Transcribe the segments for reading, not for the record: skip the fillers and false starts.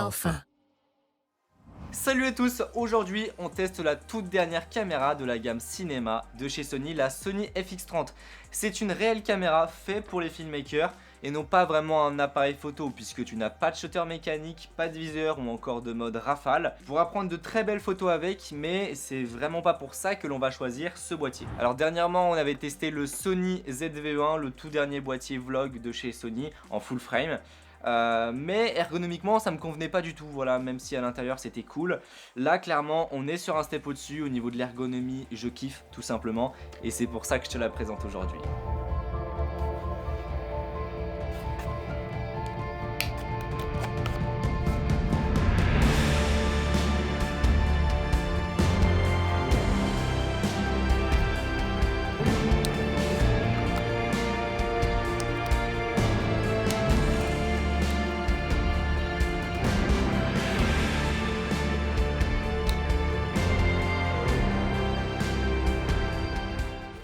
Alpha. Salut à tous, aujourd'hui on teste la toute dernière caméra de la gamme cinéma de chez Sony, la Sony FX30. C'est une réelle caméra faite pour les filmmakers et non pas vraiment un appareil photo puisque tu n'as pas de shutter mécanique, pas de viseur ou encore de mode rafale. Tu pourras prendre de très belles photos avec, mais c'est vraiment pas pour ça que l'on va choisir ce boîtier. Alors dernièrement on avait testé le Sony ZV-E1, le tout dernier boîtier vlog de chez Sony en full frame. Mais ergonomiquement ça me convenait pas du tout, voilà, même si à l'intérieur c'était cool. Là clairement on est sur un step au dessus au niveau de l'ergonomie, je kiffe tout simplement et c'est pour ça que je te la présente aujourd'hui.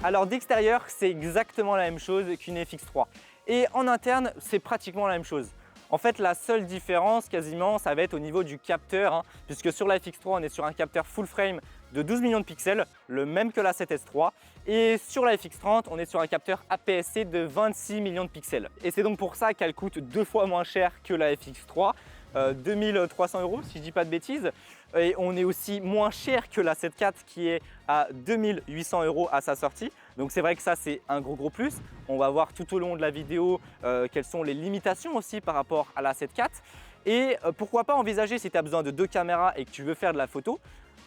Alors d'extérieur c'est exactement la même chose qu'une FX3 et en interne c'est pratiquement la même chose. En fait la seule différence quasiment ça va être au niveau du capteur puisque sur la FX3 on est sur un capteur full frame de 12 millions de pixels, le même que la 7S3, et sur la FX30 on est sur un capteur APS-C de 26 millions de pixels et c'est donc pour ça qu'elle coûte 2 fois moins cher que la FX3. 2300 € si je dis pas de bêtises, et on est aussi moins cher que la 7 IV qui est à 2800 € à sa sortie. Donc c'est vrai que ça c'est un gros plus. On va voir tout au long de la vidéo quelles sont les limitations aussi par rapport à la 7 IV. Et pourquoi pas envisager, si tu as besoin de deux caméras et que tu veux faire de la photo,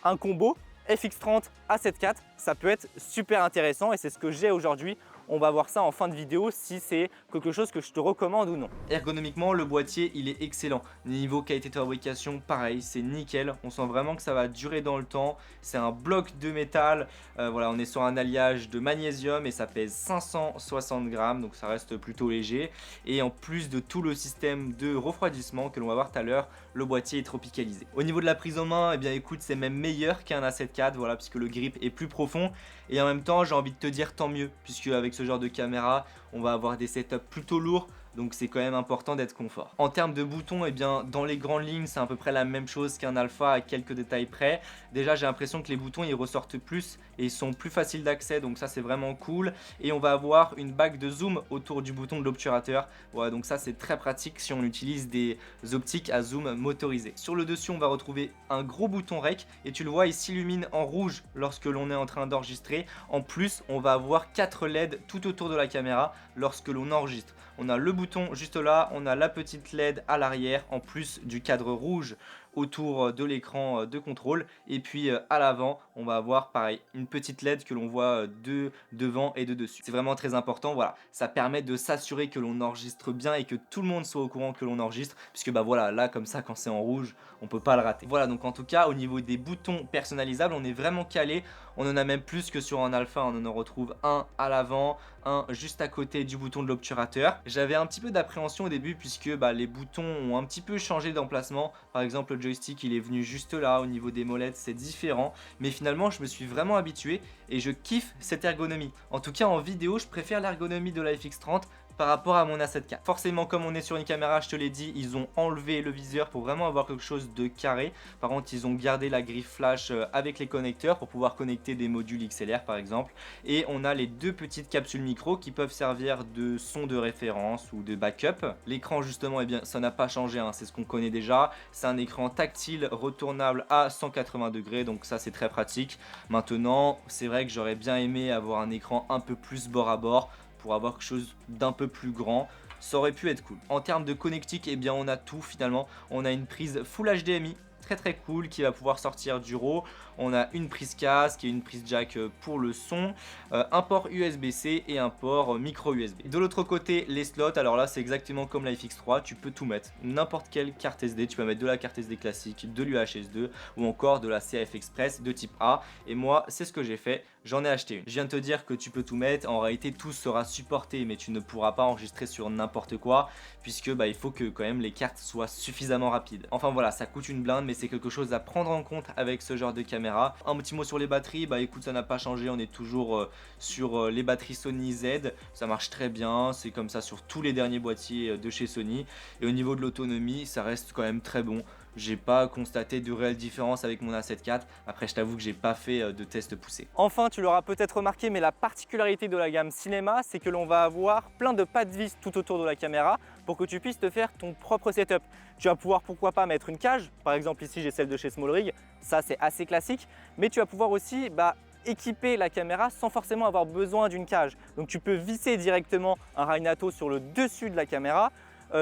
un combo FX30 à 7 IV, ça peut être super intéressant et c'est ce que j'ai aujourd'hui. On va voir ça en fin de vidéo si c'est quelque chose que je te recommande ou non. Ergonomiquement, le boîtier il est excellent. Niveau qualité de fabrication, pareil, c'est nickel. On sent vraiment que ça va durer dans le temps. C'est un bloc de métal. Voilà, on est sur un alliage de magnésium et ça pèse 560 grammes, donc ça reste plutôt léger. Et en plus de tout le système de refroidissement que l'on va voir tout à l'heure, le boîtier est tropicalisé. Au niveau de la prise en main, eh bien écoute, c'est même meilleur qu'un A7 IV, voilà, puisque le grip est plus profond. Et en même temps, j'ai envie de te dire tant mieux, puisque avec ce genre de caméra, on va avoir des setups plutôt lourds. Donc c'est quand même important d'être confort. En termes de boutons, eh bien dans les grandes lignes, c'est à peu près la même chose qu'un Alpha à quelques détails près. Déjà, j'ai l'impression que les boutons ils ressortent plus et ils sont plus faciles d'accès, donc ça c'est vraiment cool. Et on va avoir une bague de zoom autour du bouton de l'obturateur. Voilà, donc ça c'est très pratique si on utilise des optiques à zoom motorisé. Sur le dessus, on va retrouver un gros bouton rec et tu le vois, il s'illumine en rouge lorsque l'on est en train d'enregistrer. En plus, on va avoir 4 LED tout autour de la caméra lorsque l'on enregistre. On a le bouton juste là, on a la petite LED à l'arrière en plus du cadre rouge autour de l'écran de contrôle, et puis à l'avant on va avoir pareil une petite LED que l'on voit de devant et de dessus. C'est vraiment très important, voilà, ça permet de s'assurer que l'on enregistre bien et que tout le monde soit au courant que l'on enregistre, puisque bah voilà, là comme ça quand c'est en rouge on peut pas le rater. Voilà, donc en tout cas au niveau des boutons personnalisables on est vraiment calé. On en a même plus que sur un Alpha, on en retrouve un à l'avant, un juste à côté du bouton de l'obturateur. J'avais un petit peu d'appréhension au début puisque bah, les boutons ont un petit peu changé d'emplacement. Par exemple, le joystick il est venu juste là, au niveau des molettes c'est différent. Mais finalement je me suis vraiment habitué et je kiffe cette ergonomie. En tout cas en vidéo je préfère l'ergonomie de la FX30 par rapport à mon A7 IV. Forcément, comme on est sur une caméra, je te l'ai dit, ils ont enlevé le viseur pour vraiment avoir quelque chose de carré. Par contre, ils ont gardé la grille flash avec les connecteurs pour pouvoir connecter des modules XLR par exemple. Et on a les deux petites capsules micro qui peuvent servir de son de référence ou de backup. L'écran justement, eh bien, ça n'a pas changé, c'est ce qu'on connaît déjà. C'est un écran tactile retournable à 180 degrés, donc ça c'est très pratique. Maintenant, c'est vrai que j'aurais bien aimé avoir un écran un peu plus bord à bord, pour avoir quelque chose d'un peu plus grand, ça aurait pu être cool. En termes de connectique, eh bien on a tout finalement. On a une prise Full HDMI, très cool, qui va pouvoir sortir du RAW. On a une prise casque et une prise jack pour le son, un port USB-C et un port micro USB. De l'autre côté, les slots, alors là c'est exactement comme la FX3, tu peux tout mettre, n'importe quelle carte SD, tu peux mettre de la carte SD classique, de l'UHS-2 ou encore de la CAF Express de type A, et moi c'est ce que j'ai fait, j'en ai acheté une. Je viens de te dire que tu peux tout mettre, en réalité tout sera supporté mais tu ne pourras pas enregistrer sur n'importe quoi puisque bah, il faut que quand même les cartes soient suffisamment rapides. Enfin voilà, ça coûte une blinde mais c'est quelque chose à prendre en compte avec ce genre de caméra. Un petit mot sur les batteries, bah écoute, ça n'a pas changé, on est toujours sur les batteries Sony Z, ça marche très bien, c'est comme ça sur tous les derniers boîtiers de chez Sony. Et au niveau de l'autonomie, ça reste quand même très bon. j'ai pas constaté de réelle différence avec mon A7 IV. Après, je t'avoue que j'ai pas fait de test poussé. Enfin, tu l'auras peut-être remarqué, mais la particularité de la gamme cinéma, c'est que l'on va avoir plein de pas de vis tout autour de la caméra pour que tu puisses te faire ton propre setup. Tu vas pouvoir pourquoi pas mettre une cage, par exemple ici j'ai celle de chez SmallRig, ça c'est assez classique, mais tu vas pouvoir aussi équiper la caméra sans forcément avoir besoin d'une cage. Donc tu peux visser directement un Rainato sur le dessus de la caméra,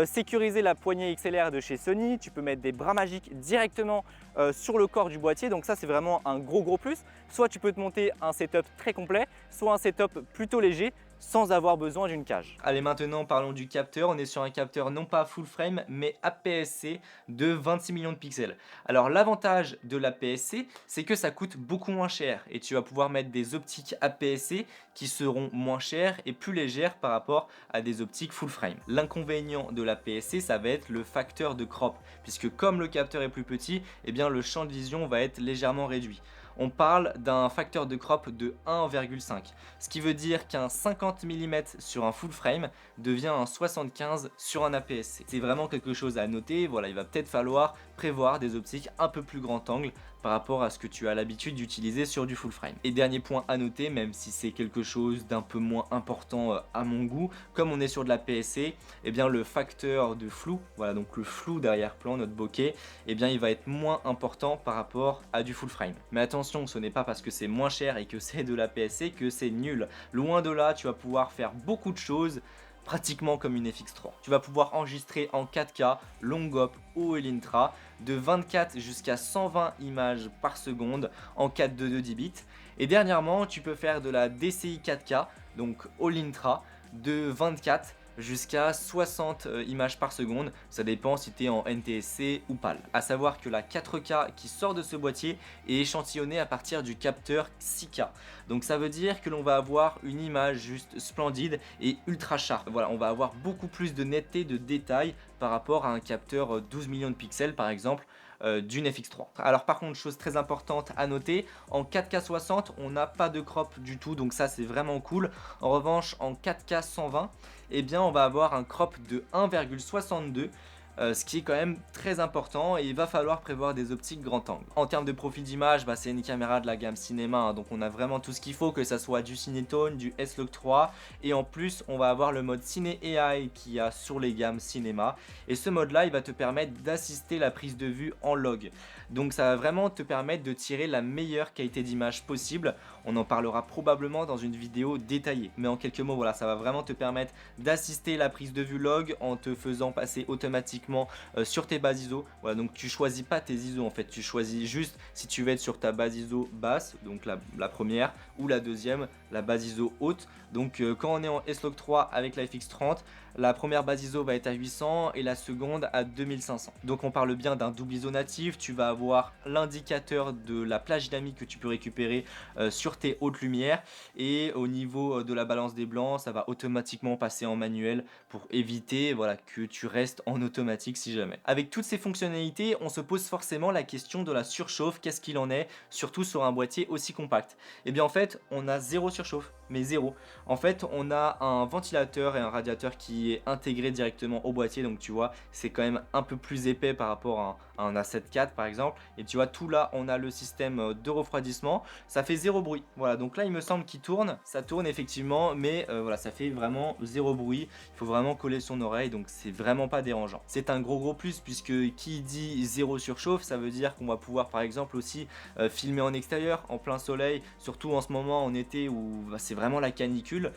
sécuriser la poignée XLR de chez Sony, tu peux mettre des bras magiques directement sur le corps du boîtier, donc ça c'est vraiment un gros plus. Soit tu peux te monter un setup très complet, soit un setup plutôt léger sans avoir besoin d'une cage. Allez, maintenant parlons du capteur. On est sur un capteur non pas full frame mais APS-C de 26 millions de pixels. Alors l'avantage de l'APS-C, c'est que ça coûte beaucoup moins cher et tu vas pouvoir mettre des optiques APS-C qui seront moins chères et plus légères par rapport à des optiques full frame. L'inconvénient de l'APS-C, ça va être le facteur de crop, puisque comme le capteur est plus petit, eh bien le champ de vision va être légèrement réduit. On parle d'un facteur de crop de 1,5, ce qui veut dire qu'un 50 mm sur un full frame devient un 75 sur un APS-C. C'est vraiment quelque chose à noter, voilà, il va peut-être falloir prévoir des optiques un peu plus grand angle par rapport à ce que tu as l'habitude d'utiliser sur du full frame. Et dernier point à noter, même si c'est quelque chose d'un peu moins important à mon goût, comme on est sur de la PSC, eh bien le facteur de flou, voilà donc le flou d'arrière-plan, notre bokeh, eh bien il va être moins important par rapport à du full frame. Mais attention, ce n'est pas parce que c'est moins cher et que c'est de la PSC que c'est nul. Loin de là, tu vas pouvoir faire beaucoup de choses pratiquement comme une FX3. Tu vas pouvoir enregistrer en 4K, long op ou Elintra, de 24 jusqu'à 120 images par seconde en 422 10 bits. Et dernièrement, tu peux faire de la DCI 4K, donc All Intra, de 24 jusqu'à 60 images par seconde, ça dépend si tu es en NTSC ou PAL. A savoir que la 4K qui sort de ce boîtier est échantillonnée à partir du capteur 6K. Donc ça veut dire que l'on va avoir une image juste splendide et ultra sharp. Voilà, on va avoir beaucoup plus de netteté, de détails par rapport à un capteur 12 millions de pixels par exemple, d'une FX3. Alors par contre, chose très importante à noter, en 4K 60 on n'a pas de crop du tout, donc ça c'est vraiment cool. En revanche en 4K 120, eh bien on va avoir un crop de 1,62, ce qui est quand même très important, et il va falloir prévoir des optiques grand angle. En termes de profil d'image, c'est une caméra de la gamme cinéma, hein, donc on a vraiment tout ce qu'il faut, que ça soit du Cinetone, du S-Log 3, et en plus on va avoir le mode Ciné AI qu'il y a sur les gammes cinéma, et ce mode là il va te permettre d'assister la prise de vue en log. Donc ça va vraiment te permettre de tirer la meilleure qualité d'image possible. On en parlera probablement dans une vidéo détaillée, mais en quelques mots, voilà, ça va vraiment te permettre d'assister la prise de vue log en te faisant passer automatiquement sur tes bases ISO. Voilà, donc tu choisis pas tes ISO en fait, tu choisis juste si tu veux être sur ta base ISO basse, donc la première, ou la deuxième, la base ISO haute. Donc quand on est en S-Log 3 avec la FX30, la première base ISO va être à 800 et la seconde à 2500. Donc on parle bien d'un double ISO natif. Tu vas avoir l'indicateur de la plage dynamique que tu peux récupérer sur tes hautes lumières, et au niveau de la balance des blancs, ça va automatiquement passer en manuel pour éviter, voilà, que tu restes en automatique si jamais. Avec toutes ces fonctionnalités, on se pose forcément la question de la surchauffe. Qu'est-ce qu'il en est, surtout sur un boîtier aussi compact? Et bien en fait, on a zéro surchauffe, mais zéro. En fait, on a un ventilateur et un radiateur qui est intégré directement au boîtier, donc tu vois, c'est quand même un peu plus épais par rapport à un A7 IV par exemple, et tu vois, tout là, on a le système de refroidissement, ça fait zéro bruit. Voilà, donc là, il me semble qu'il tourne, ça tourne effectivement, mais voilà, ça fait vraiment zéro bruit, il faut vraiment coller son oreille, donc c'est vraiment pas dérangeant. C'est un gros plus, puisque qui dit zéro surchauffe, ça veut dire qu'on va pouvoir par exemple aussi filmer en extérieur, en plein soleil, surtout en ce moment en été où c'est vraiment la canicule.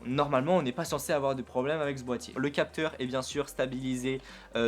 Normalement on n'est pas censé avoir de problème avec ce boîtier. Le capteur est bien sûr stabilisé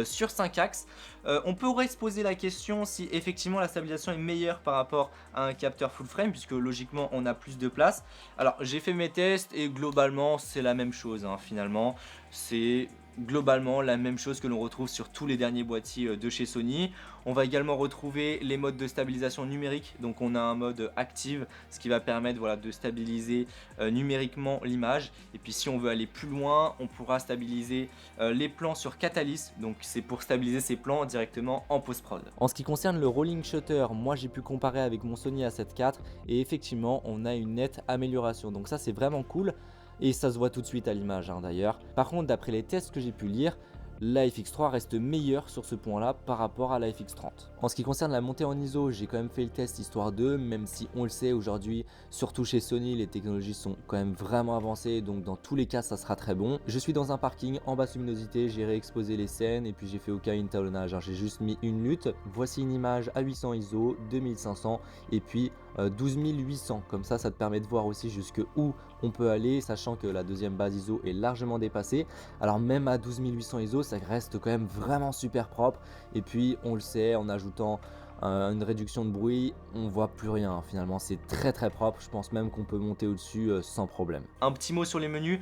sur 5 axes. On pourrait se poser la question si effectivement la stabilisation est meilleure par rapport à un capteur full frame, puisque logiquement on a plus de place. Alors j'ai fait mes tests et globalement c'est la même chose, hein, finalement. C'est globalement la même chose que l'on retrouve sur tous les derniers boîtiers de chez Sony. On va également retrouver les modes de stabilisation numérique, donc on a un mode active, ce qui va permettre, voilà, de stabiliser numériquement l'image. Et puis si on veut aller plus loin, on pourra stabiliser les plans sur Catalyst, donc c'est pour stabiliser ces plans directement en post-prod. En ce qui concerne le rolling shutter, moi j'ai pu comparer avec mon Sony A7 IV et effectivement on a une nette amélioration, donc ça c'est vraiment cool. Et ça se voit tout de suite à l'image, hein, d'ailleurs. Par contre, d'après les tests que j'ai pu lire, la FX3 reste meilleure sur ce point-là par rapport à la FX30. En ce qui concerne la montée en ISO, j'ai quand même fait le test histoire d'eux, même si on le sait aujourd'hui, surtout chez Sony, les technologies sont quand même vraiment avancées, donc dans tous les cas ça sera très bon. Je suis dans un parking en basse luminosité, j'ai réexposé les scènes et puis j'ai fait aucun interlonnage, hein. J'ai juste mis une lutte. Voici une image à 800 ISO, 2500 et puis 12800, comme ça te permet de voir aussi jusque où on peut aller, sachant que la deuxième base ISO est largement dépassée. Alors même à 12800 ISO, ça reste quand même vraiment super propre. Et puis on le sait, en ajoutant une réduction de bruit, on voit plus rien. Finalement, c'est très propre. Je pense même qu'on peut monter au-dessus sans problème. Un petit mot sur les menus.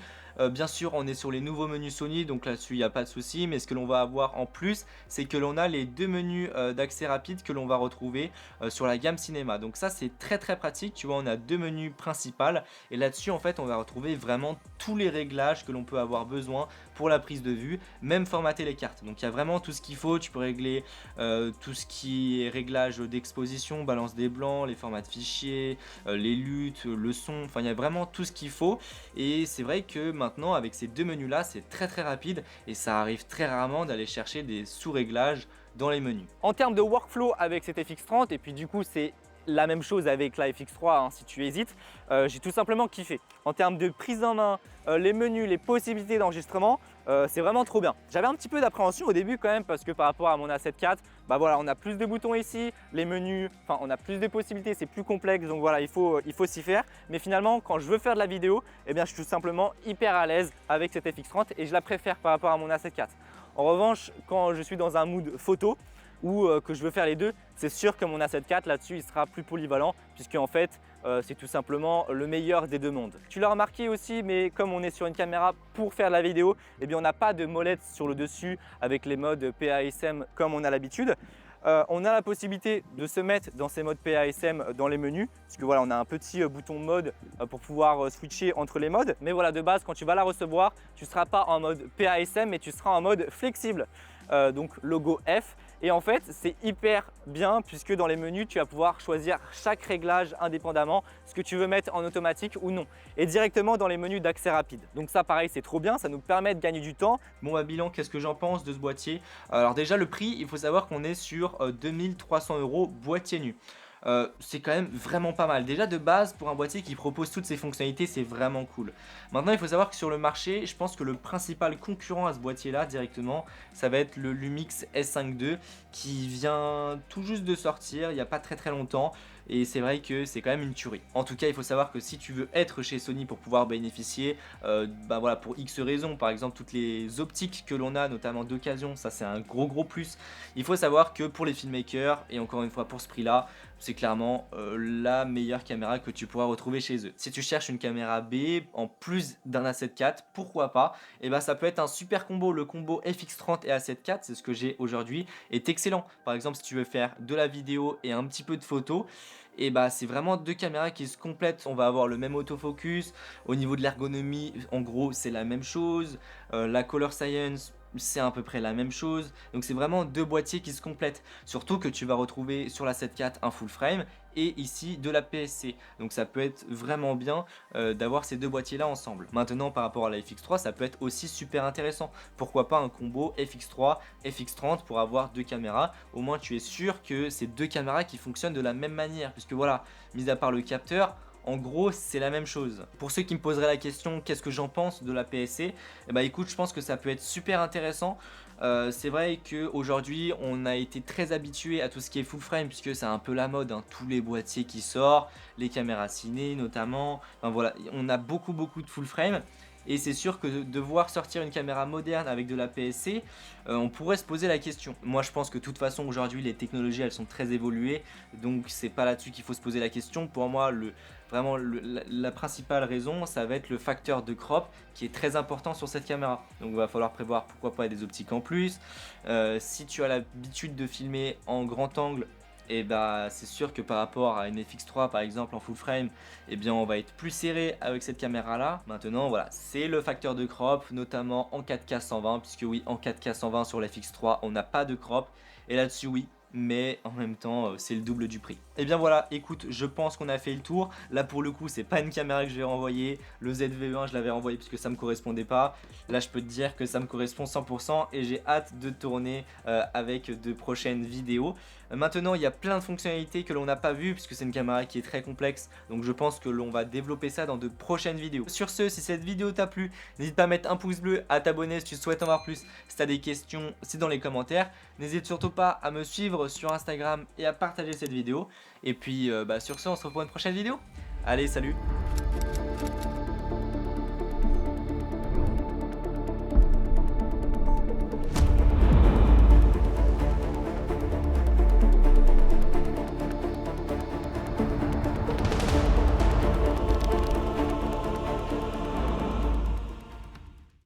Bien sûr, on est sur les nouveaux menus Sony, donc là-dessus, il n'y a pas de souci. Mais ce que l'on va avoir en plus, c'est que l'on a les deux menus d'accès rapide que l'on va retrouver sur la gamme cinéma. Donc ça, c'est très pratique. Tu vois, on a deux menus principaux. Et là-dessus, en fait, on va retrouver vraiment tous les réglages que l'on peut avoir besoin pour la prise de vue, même formater les cartes. Donc il y a vraiment tout ce qu'il faut. Tu peux régler tout ce qui est réglage d'exposition, balance des blancs, les formats de fichiers, les luttes, le son. Enfin, il y a vraiment tout ce qu'il faut. Et c'est vrai que maintenant, avec ces deux menus là, c'est très rapide et ça arrive très rarement d'aller chercher des sous-réglages dans les menus. En termes de workflow avec cette FX30, et puis du coup c'est la même chose avec la FX3 hein, si tu hésites, j'ai tout simplement kiffé. En termes de prise en main, les menus, les possibilités d'enregistrement, c'est vraiment trop bien. J'avais un petit peu d'appréhension au début quand même parce que par rapport à mon A7 IV, bah voilà, on a plus de boutons ici, les menus, enfin on a plus de possibilités, c'est plus complexe, donc voilà, il faut s'y faire. Mais finalement, quand je veux faire de la vidéo, eh bien je suis tout simplement hyper à l'aise avec cette FX30 et je la préfère par rapport à mon A7 IV. En revanche, quand je suis dans un mood photo, ou que je veux faire les deux, c'est sûr que mon A7 IV là-dessus il sera plus polyvalent puisque en fait c'est tout simplement le meilleur des deux mondes. Tu l'as remarqué aussi, mais comme on est sur une caméra pour faire de la vidéo, eh bien on n'a pas de molette sur le dessus avec les modes PASM comme on a l'habitude. On a la possibilité de se mettre dans ces modes PASM dans les menus, puisque voilà, on a un petit bouton mode pour pouvoir switcher entre les modes. Mais voilà, de base, quand tu vas la recevoir, tu ne seras pas en mode PASM, mais tu seras en mode flexible, donc logo F. Et en fait, c'est hyper bien puisque dans les menus, tu vas pouvoir choisir chaque réglage indépendamment, ce que tu veux mettre en automatique ou non. Et directement dans les menus d'accès rapide. Donc ça, pareil, c'est trop bien, ça nous permet de gagner du temps. Bon, bah, bilan, qu'est-ce que j'en pense de ce boîtier? Alors déjà, le prix, il faut savoir qu'on est sur 2300 € boîtier nu. C'est quand même vraiment pas mal. Déjà de base, pour un boîtier qui propose toutes ces fonctionnalités, c'est vraiment cool. Maintenant, il faut savoir que sur le marché, je pense que le principal concurrent à ce boîtier-là directement, ça va être le Lumix S5 II qui vient tout juste de sortir il n'y a pas très longtemps. Et c'est vrai que c'est quand même une tuerie. En tout cas, il faut savoir que si tu veux être chez Sony pour pouvoir bénéficier, bah voilà, pour X raisons, par exemple toutes les optiques que l'on a, notamment d'occasion, ça c'est un gros plus. Il faut savoir que pour les filmmakers, et encore une fois pour ce prix-là, c'est clairement la meilleure caméra que tu pourras retrouver chez eux. Si tu cherches une caméra B en plus d'un A7 IV, pourquoi pas? Et bah ça peut être un super combo. Le combo FX30 et A7 IV, c'est ce que j'ai aujourd'hui, est excellent. Par exemple, si tu veux faire de la vidéo et un petit peu de photos, et bah c'est vraiment deux caméras qui se complètent. On va avoir le même autofocus. Au niveau de l'ergonomie, en gros, c'est la même chose. La color science, c'est à peu près la même chose. Donc c'est vraiment deux boîtiers qui se complètent. Surtout que tu vas retrouver sur la 7 IV un full frame et ici de la PSC. Donc ça peut être vraiment bien d'avoir ces deux boîtiers là ensemble. Maintenant, par rapport à la FX3, ça peut être aussi super intéressant. Pourquoi pas un combo FX3, FX30 pour avoir deux caméras. Au moins tu es sûr que c'est deux caméras qui fonctionnent de la même manière. Puisque voilà, mis à part le capteur, en gros, c'est la même chose. Pour ceux qui me poseraient la question, qu'est-ce que j'en pense de la PSC? Eh ben, écoute, je pense que ça peut être super intéressant. C'est vrai qu'aujourd'hui, on a été très habitué à tout ce qui est full frame, puisque c'est un peu la mode, hein. Tous les boîtiers qui sortent, les caméras ciné notamment. Enfin voilà, on a beaucoup de full frame. Et c'est sûr que de voir sortir une caméra moderne avec de la PSC, on pourrait se poser la question. Moi je pense que de toute façon aujourd'hui les technologies elles sont très évoluées, donc c'est pas là-dessus qu'il faut se poser la question. Pour moi vraiment la principale raison ça va être le facteur de crop qui est très important sur cette caméra. Donc il va falloir prévoir pourquoi pas des optiques en plus. Si tu as l'habitude de filmer en grand angle, et bah c'est sûr que par rapport à une FX3 par exemple en full frame, eh bien on va être plus serré avec cette caméra là. Maintenant voilà, c'est le facteur de crop, notamment en 4K 120, puisque oui, en 4K 120 sur la FX3 on n'a pas de crop, et là-dessus oui, mais en même temps c'est le double du prix. Et bien voilà, écoute, je pense qu'on a fait le tour. Là pour le coup c'est pas une caméra que je vais renvoyer, le ZV-E1 je l'avais renvoyé puisque ça me correspondait pas. Là je peux te dire que ça me correspond 100% et j'ai hâte de tourner avec de prochaines vidéos. Maintenant il y a plein de fonctionnalités que l'on n'a pas vues puisque c'est une caméra qui est très complexe, donc je pense que l'on va développer ça dans de prochaines vidéos. Sur ce, si cette vidéo t'a plu, n'hésite pas à mettre un pouce bleu, à t'abonner si tu souhaites en voir plus. Si tu as des questions, c'est dans les commentaires. N'hésite surtout pas à me suivre sur Instagram et à partager cette vidéo. Et puis sur ce, on se retrouve pour une prochaine vidéo. Allez, salut!